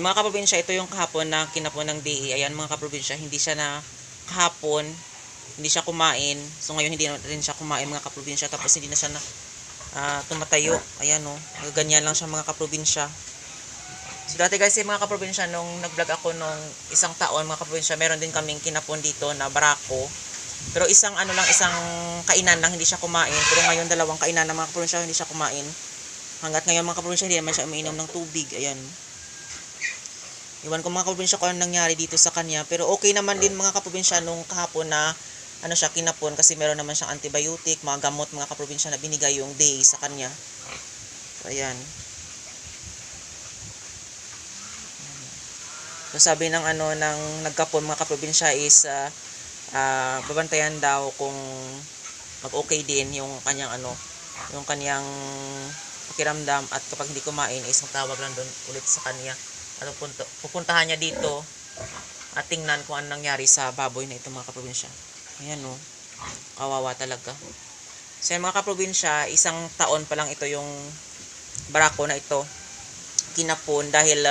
Yung mga kaprobinsya, ito yung kahapon na kinapon ng DA. Ayan mga kaprobinsya, hindi siya na kahapon, hindi siya kumain. So ngayon hindi rin siya kumain mga kaprobinsya. Tapos hindi na siya na tumatayo. Ayan o, ganyan lang siya mga kaprobinsya. So dati guys, mga kaprobinsya, nung nag-vlog ako nung isang taon mga kaprobinsya, meron din kaming kinapon dito na barako. Pero isang isang kainan lang hindi siya kumain. Pero ngayon dalawang kainan ng mga kaprobinsya hindi siya kumain. Hanggat ngayon mga kaprobinsya hindi naman siya umiinom ng tubig. Ayan. Iwan ko mga kaprobinsya kung anong nangyari dito sa kanya. Pero okay naman din mga kaprobinsya nung kahapon na siya kinapon kasi meron naman siyang antibiotic, mga gamot mga kaprobinsya na binigay yung day sa kanya. So, ayan. So, sabi ng ng nagkapon mga kaprobinsya is babantayan daw kung mag-okay din yung kanyang yung kanyang pakiramdam, at kapag hindi kumain is magtawag lang doon ulit sa kanya. At pupuntahan niya dito at tingnan kung ano nangyari sa baboy na ito mga kaprobinsya. Ayan o, kawawa talaga. So yan mga kaprobinsya, isang taon pa lang ito yung barako na ito kinapon dahil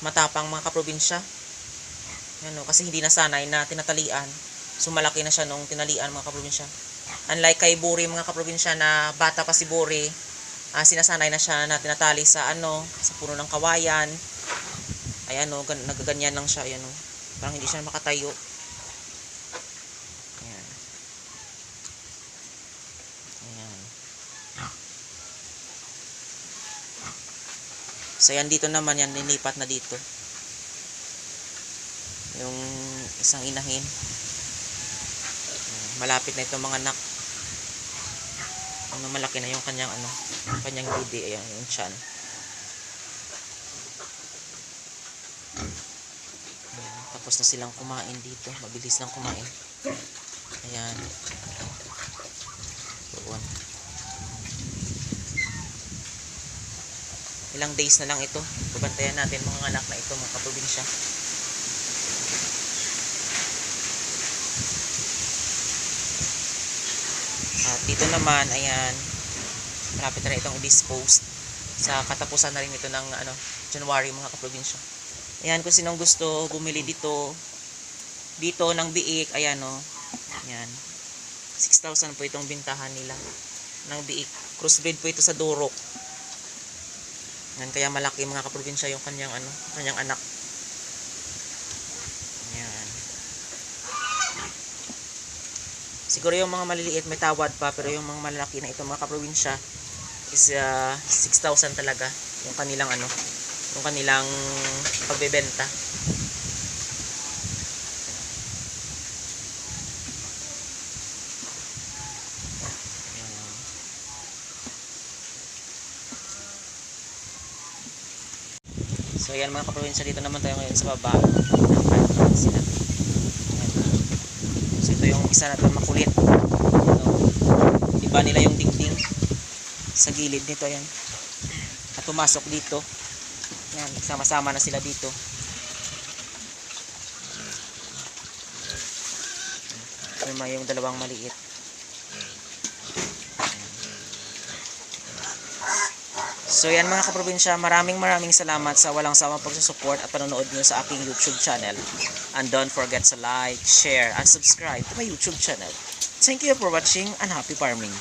matapang mga kaprobinsya. Ayan o, kasi hindi nasanay na tinatalian. So malaki na siya nung tinalian mga kaprobinsya. Unlike kay Buri mga kaprobinsya na bata pa si Buri, sinasanay na siya na tinatali sa sa puno ng kawayan. Ayan o, nagaganyan lang siya. Ayan o, parang hindi siya makatayo. Ayan. Ayan. So yan dito naman, yan nilipat na dito. Yung isang inahin. Malapit na itong mga anak. Malaki na yung kanyang kanyang didi. Ayan, yung tiyan. Ayan, tapos na silang kumain dito. Mabilis lang kumain. Ayan. Doon. Ilang days na lang ito. Babantayan natin mga anak na ito mga kaprobinsya. At dito naman, ayan, malapit na itong i-dispose. Sa katapusan na rin ito ng January mga kaprobinsya. Ayan, kung sinong gusto bumili dito ng biik, ayan o. Ayan. 6,000 po itong bintahan nila ng biik. Crossbreed po ito sa Durok. Ayan, kaya malaki mga kaprobinsya yung kanyang anak. Ayan. Siguro yung mga maliliit may tawad pa, pero yung mga malalaki na ito mga kaprobinsya is 6,000 talaga yung kanilang yung kanilang pagbebenta. So yan mga kaprobinsya, dito naman tayo ngayon sa baba. Sila. So ito yung isa na ito makulit. Iba nila yung dingding sa gilid nito, yan. At pumasok dito. Yan, sama-sama na sila dito. Yung dalawang maliit. So yan mga kaprobinsya, maraming salamat sa walang sawang pagsusupport at panonood nyo sa aking YouTube channel. And don't forget to like, share, and subscribe to my YouTube channel. Thank you for watching and happy farming.